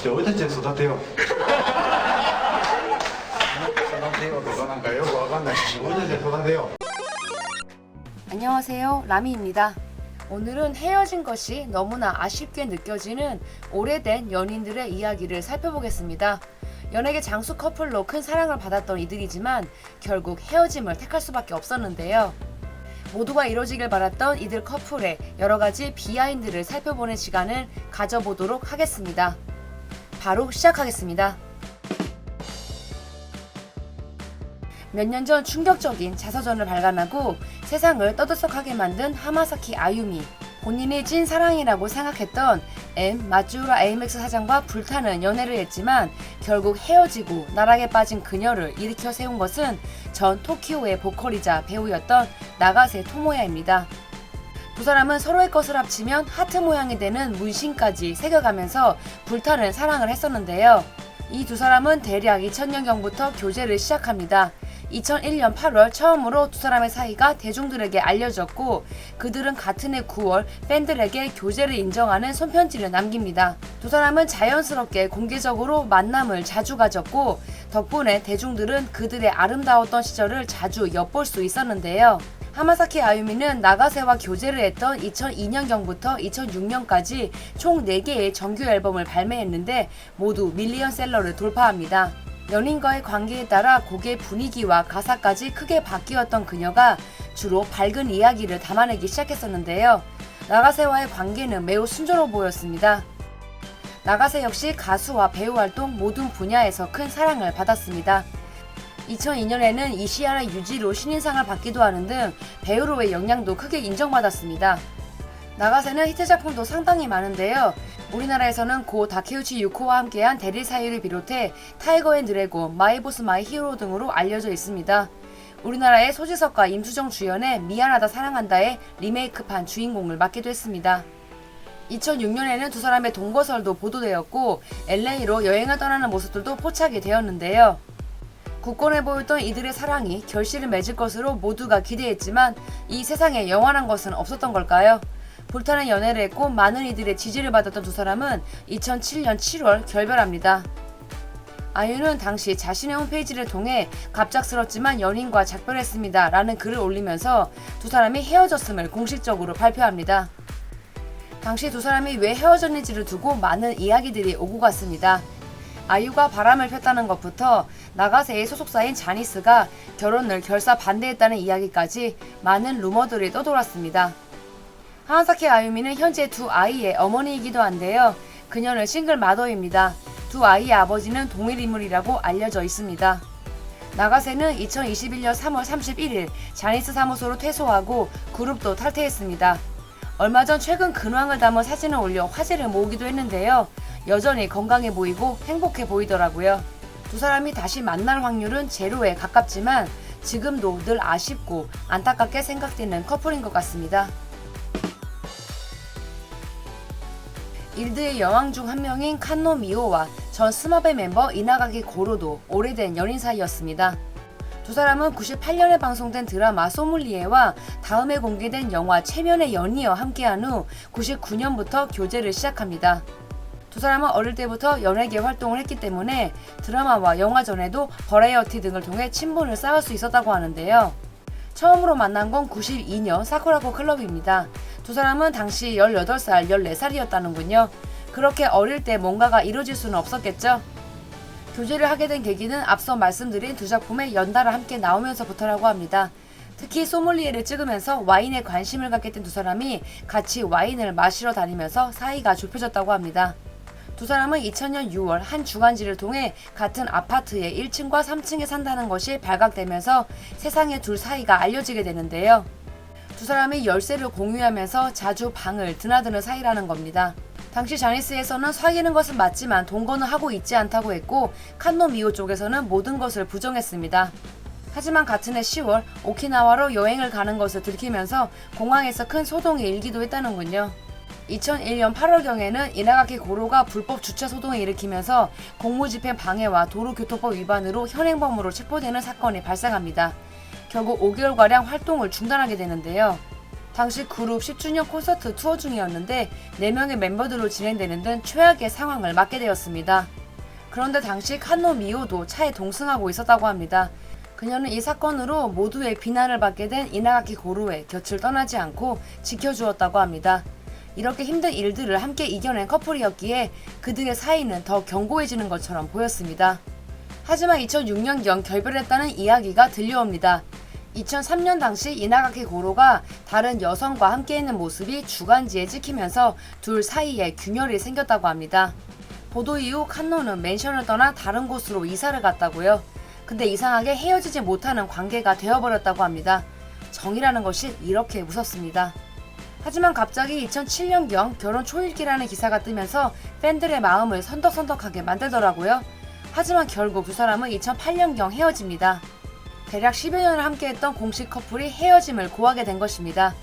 저 어디다 제 쏟아대요? 쏟아대요, 도가난가요? 와간다. 어디다 제 쏟아대요? 안녕하세요, 라미입니다. 오늘은 헤어진 것이 너무나 아쉽게 느껴지는 오래된 연인들의 이야기를 살펴보겠습니다. 연예계 장수 커플로 큰 사랑을 받았던 이들이지만 결국 헤어짐을 택할 수밖에 없었는데요. 모두가 이루어지길 바랐던 이들 커플의 여러가지 비하인드를 살펴보는 시간을 가져보도록 하겠습니다. 바로 시작하겠습니다. 몇 년 전 충격적인 자서전을 발간하고 세상을 떠들썩하게 만든 하마사키 아유미. 본인이 찐 사랑이라고 생각했던 마츠우라 AMX 사장과 불타는 연애를 했지만 결국 헤어지고 나락에 빠진 그녀를 일으켜 세운 것은 전 토키오의 보컬이자 배우였던 나가세 토모야입니다. 두 사람은 서로의 것을 합치면 하트 모양이 되는 문신까지 새겨가면서 불타는 사랑을 했었는데요. 이 두 사람은 대략 2000년경부터 교제를 시작합니다. 2001년 8월 처음으로 두 사람의 사이가 대중들에게 알려졌고 그들은 같은 해 9월 팬들에게 교제를 인정하는 손편지를 남깁니다. 두 사람은 자연스럽게 공개적으로 만남을 자주 가졌고 덕분에 대중들은 그들의 아름다웠던 시절을 자주 엿볼 수 있었는데요. 하마사키 아유미는 나가세와 교제를 했던 2002년경부터 2006년까지 총 4개의 정규 앨범을 발매했는데 모두 밀리언셀러를 돌파합니다. 연인과의 관계에 따라 곡의 분위기와 가사까지 크게 바뀌었던 그녀가 주로 밝은 이야기를 담아내기 시작했었는데요. 나가세와의 관계는 매우 순조로워 보였습니다. 나가세 역시 가수와 배우 활동 모든 분야에서 큰 사랑을 받았습니다. 2002년에는 이시아라 유지로 신인상을 받기도 하는 등 배우로의 역량도 크게 인정받았습니다. 나가세는 히트작품도 상당히 많은데요. 우리나라에서는 고 다케우치 유코와 함께한 대릴 사유를 비롯해 타이거 앤 드래곤, 마이 보스 마이 히어로 등으로 알려져 있습니다. 우리나라의 소지섭과 임수정 주연의 미안하다 사랑한다의 리메이크판 주인공을 맡기도 했습니다. 2006년에는 두 사람의 동거설도 보도되었고 LA로 여행을 떠나는 모습들도 포착이 되었는데요. 굳건해 보였던 이들의 사랑이 결실을 맺을 것으로 모두가 기대했지만 이 세상에 영원한 것은 없었던 걸까요? 불타는 연애를 했고 많은 이들의 지지를 받았던 두 사람은 2007년 7월 결별합니다. 아유는 당시 자신의 홈페이지를 통해 갑작스럽지만 연인과 작별했습니다 라는 글을 올리면서 두 사람이 헤어졌음을 공식적으로 발표합니다. 당시 두 사람이 왜 헤어졌는지를 두고 많은 이야기들이 오고 갔습니다. 아유가 바람을 폈다는 것부터 나가세의 소속사인 자니스가 결혼을 결사 반대했다는 이야기까지 많은 루머들이 떠돌았습니다. 하마사키 아유미는 현재 두 아이의 어머니이기도 한데요. 그녀는 싱글 마더입니다. 두 아이의 아버지는 동일 인물이라고 알려져 있습니다. 나가세는 2021년 3월 31일 자니스 사무소로 퇴소하고 그룹도 탈퇴했습니다. 얼마 전 최근 근황을 담은 사진을 올려 화제를 모으기도 했는데요. 여전히 건강해 보이고 행복해 보이더라고요. 두 사람이 다시 만날 확률은 제로에 가깝지만 지금도 늘 아쉽고 안타깝게 생각되는 커플인 것 같습니다. 일드의 여왕 중 한 명인 칸노 미오와 전 스마베 멤버 이나가키 고로도 오래된 연인 사이였습니다. 두 사람은 98년에 방송된 드라마 소믈리에와 다음에 공개된 영화 체면의 연이어 함께한 후 99년부터 교제를 시작합니다. 두 사람은 어릴 때부터 연예계 활동을 했기 때문에 드라마와 영화 전에도 버라이어티 등을 통해 친분을 쌓을 수 있었다고 하는데요. 처음으로 만난 건 92년 사쿠라코 클럽입니다. 두 사람은 당시 18살, 14살이었다는군요. 그렇게 어릴 때 뭔가가 이루어질 수는 없었겠죠. 교제를 하게 된 계기는 앞서 말씀드린 두 작품의 연달아 함께 나오면서부터라고 합니다. 특히 소믈리에를 찍으면서 와인에 관심을 갖게 된 두 사람이 같이 와인을 마시러 다니면서 사이가 좁혀졌다고 합니다. 두 사람은 2000년 6월 한 주간지를 통해 같은 아파트의 1층과 3층에 산다는 것이 발각되면서 세상의 둘 사이가 알려지게 되는데요. 두 사람이 열쇠를 공유하면서 자주 방을 드나드는 사이라는 겁니다. 당시 자니스에서는 사귀는 것은 맞지만 동거는 하고 있지 않다고 했고 칸노 미오 쪽에서는 모든 것을 부정했습니다. 하지만 같은 해 10월 오키나와로 여행을 가는 것을 들키면서 공항에서 큰 소동이 일기도 했다는군요. 2001년 8월경에는 이나가키 고로가 불법 주차 소동을 일으키면서 공무집행 방해와 도로교통법 위반으로 현행범으로 체포되는 사건이 발생합니다. 결국 5개월가량 활동을 중단하게 되는데요. 당시 그룹 10주년 콘서트 투어 중이었는데 4명의 멤버들로 진행되는 등 최악의 상황을 맞게 되었습니다. 그런데 당시 칸노 미호도 차에 동승하고 있었다고 합니다. 그녀는 이 사건으로 모두의 비난을 받게 된 이나가키 고로의 곁을 떠나지 않고 지켜주었다고 합니다. 이렇게 힘든 일들을 함께 이겨낸 커플이었기에 그들의 사이는 더 견고해지는 것처럼 보였습니다. 하지만 2006년경 결별했다는 이야기가 들려옵니다. 2003년 당시 이나가키 고로가 다른 여성과 함께 있는 모습이 주간지에 찍히면서 둘 사이에 균열이 생겼다고 합니다. 보도 이후 칸노는 맨션을 떠나 다른 곳으로 이사를 갔다고요. 근데 이상하게 헤어지지 못하는 관계가 되어버렸다고 합니다. 정이라는 것이 이렇게 무섭습니다. 하지만 갑자기 2007년경 결혼 초일기라는 기사가 뜨면서 팬들의 마음을 선덕선덕하게 만들더라고요. 하지만 결국 두 사람은 2008년경 헤어집니다. 대략 10여 년을 함께했던 공식 커플이 헤어짐을 고하게 된 것입니다.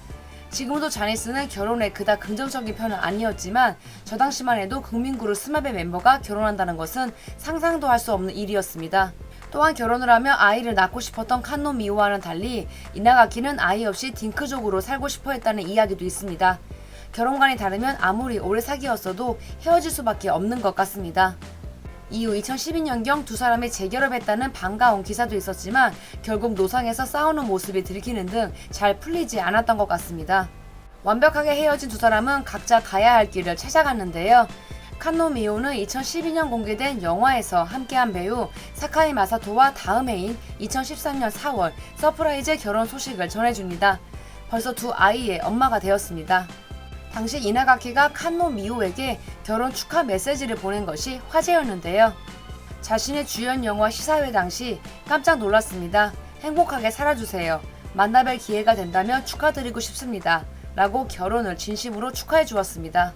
지금도 자니스는 결혼에 그닥 긍정적인 편은 아니었지만 저 당시만 해도 국민그룹 스마베 멤버가 결혼한다는 것은 상상도 할 수 없는 일이었습니다. 또한 결혼을 하며 아이를 낳고 싶었던 칸노 미호와는 달리 이나가키는 아이 없이 딩크족으로 살고 싶어 했다는 이야기도 있습니다. 결혼관이 다르면 아무리 오래 사귀었어도 헤어질 수밖에 없는 것 같습니다. 이후 2012년경 두 사람이 재결합했다는 반가운 기사도 있었지만 결국 노상에서 싸우는 모습이 들키는 등 잘 풀리지 않았던 것 같습니다. 완벽하게 헤어진 두 사람은 각자 가야 할 길을 찾아갔는데요. 칸노 미호는 2012년 공개된 영화에서 함께한 배우 사카이 마사토와 다음 해인 2013년 4월 서프라이즈 결혼 소식을 전해줍니다. 벌써 두 아이의 엄마가 되었습니다. 당시 이나가키가 칸노 미호에게 결혼 축하 메시지를 보낸 것이 화제였는데요. 자신의 주연 영화 시사회 당시 깜짝 놀랐습니다. 행복하게 살아주세요. 만나뵐 기회가 된다면 축하드리고 싶습니다. 라고 결혼을 진심으로 축하해 주었습니다.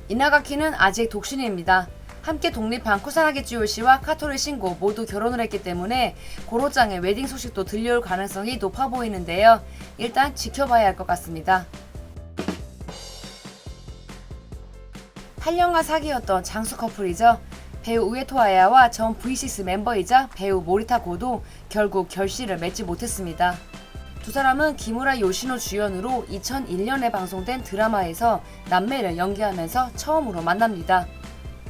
이나가키는 아직 독신입니다. 함께 독립한 쿠사나기 쯔요 씨와 카토리 신고 모두 결혼을 했기 때문에 고로짱의 웨딩 소식도 들려올 가능성이 높아 보이는데요. 일단 지켜봐야 할 것 같습니다. 8년간 사귀었던 장수 커플이죠. 배우 우에토 아야와 전 V6 멤버이자 배우 모리타 고도 결국 결실을 맺지 못했습니다. 두 사람은 기무라 요시노 주연으로 2001년에 방송된 드라마에서 남매를 연기하면서 처음으로 만납니다.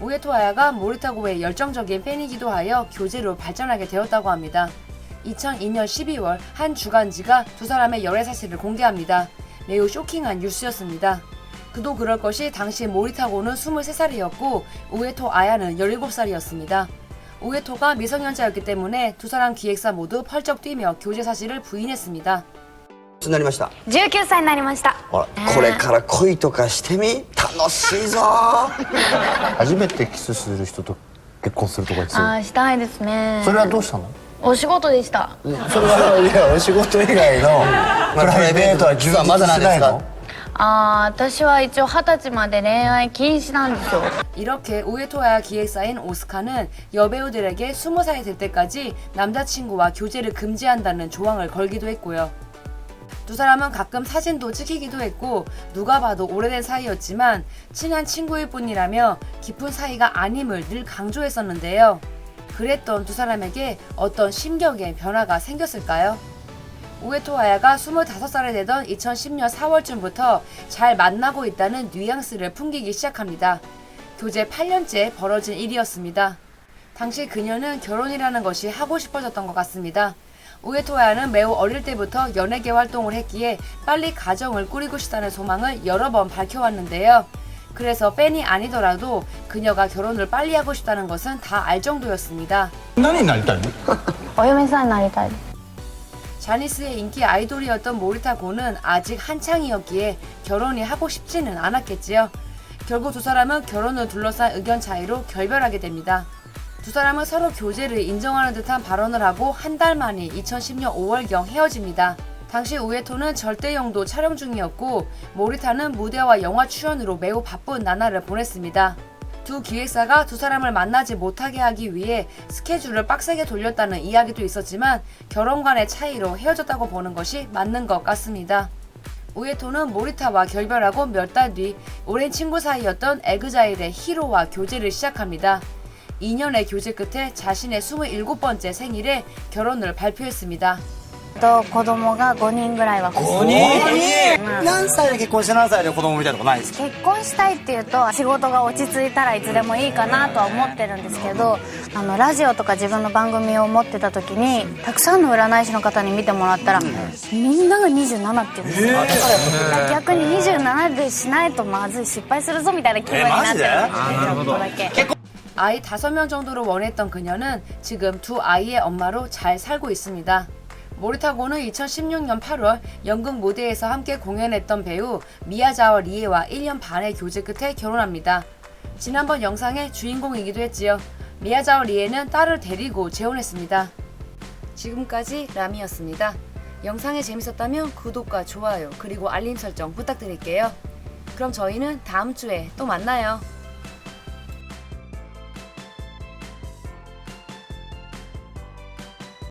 우에토 아야가 모리타 고의 열정적인 팬이기도 하여 교제로 발전하게 되었다고 합니다. 2002년 12월 한 주간지가 두 사람의 열애 사실을 공개합니다. 매우 쇼킹한 뉴스였습니다. 그도 그럴 것이 당시 모리타고는 23살이었고 우에토 아야는 17살이었습니다. 우에토가 미성년자였기 때문에 두 사람 기획사 모두 펄쩍 뛰며 교제 사실을 부인했습니다. なりました。19歳になりました。ほら、これから恋とかしてみ、楽しいぞ。初めてキスする人と結婚するとか言ってた。あー、したいですね。それはどうしたの？お仕事でした。それはいやお仕事以外のプライベートは充実まだなんですか？しないの？私は一応20歳まで恋愛禁止なんですよ。 이렇게 우에토아야 기획사인 오스카는 여배우들에게 20살이 될 때까지 남자친구와 교제를 금지한다는 조항을 걸기도 했고요. 두 사람은 가끔 사진도 찍히기도 했고 누가 봐도 오래된 사이였지만 친한 친구일 뿐이라며 깊은 사이가 아님을 늘 강조했었는데요. 그랬던 두 사람에게 어떤 심경의 변화가 생겼을까요? 우에토 아야가 25살이 되던 2010년 4월쯤부터 잘 만나고 있다는 뉘앙스를 풍기기 시작합니다. 교제 8년째 벌어진 일이었습니다. 당시 그녀는 결혼이라는 것이 하고 싶어졌던 것 같습니다. 우에토 아야는 매우 어릴 때부터 연예계 활동을 했기에 빨리 가정을 꾸리고 싶다는 소망을 여러 번 밝혀왔는데요. 그래서 팬이 아니더라도 그녀가 결혼을 빨리 하고 싶다는 것은 다 알 정도였습니다. 何になりたいの？お嫁さんになりたいです。 자니스의 인기 아이돌이었던 모리타 고는 아직 한창이었기에 결혼이 하고 싶지는 않았겠지요. 결국 두 사람은 결혼을 둘러싼 의견 차이로 결별하게 됩니다. 두 사람은 서로 교제를 인정하는 듯한 발언을 하고 한 달 만인 2010년 5월경 헤어집니다. 당시 우에토는 절대영도 촬영 중이었고 모리타는 무대와 영화 출연으로 매우 바쁜 나날을 보냈습니다. 두 기획사가 두 사람을 만나지 못하게 하기 위해 스케줄을 빡세게 돌렸다는 이야기도 있었지만 결혼관의 차이로 헤어졌다고 보는 것이 맞는 것 같습니다. 우에토는 모리타와 결별하고 몇 달 뒤 오랜 친구 사이였던 에그자일의 히로와 교제를 시작합니다. 2년의 교제 끝에 자신의 27번째 생일에 결혼을 발표했습니다. と子供が5人ぐらいは欲しい。 5人うん何歳で結婚して何歳で子供みたいなとこないですか？結婚したいっていうと仕事が落ち着いたらいつでもいいかなとは思ってるんですけど、ラジオとか自分の番組を持ってた時にたくさんの占い師の方に見てもらったら、みんなが27って言うんですよ。逆に27でしないとまずい、失敗するぞみたいな気分になってるんですね、ちょっとだけ。 아이 5명 정도를 원했던 그녀는 지금 2아이의 엄마로 잘 살고 있습니다. 모리타고는 2016년 8월 연극 무대에서 함께 공연했던 배우 미야자와 리에와 1년 반의 교제 끝에 결혼합니다. 지난번 영상의 주인공이기도 했지요. 미야자와 리에는 딸을 데리고 재혼했습니다. 지금까지 라미였습니다. 영상이 재밌었다면 구독과 좋아요 그리고 알림 설정 부탁드릴게요. 그럼 저희는 다음 주에 또 만나요.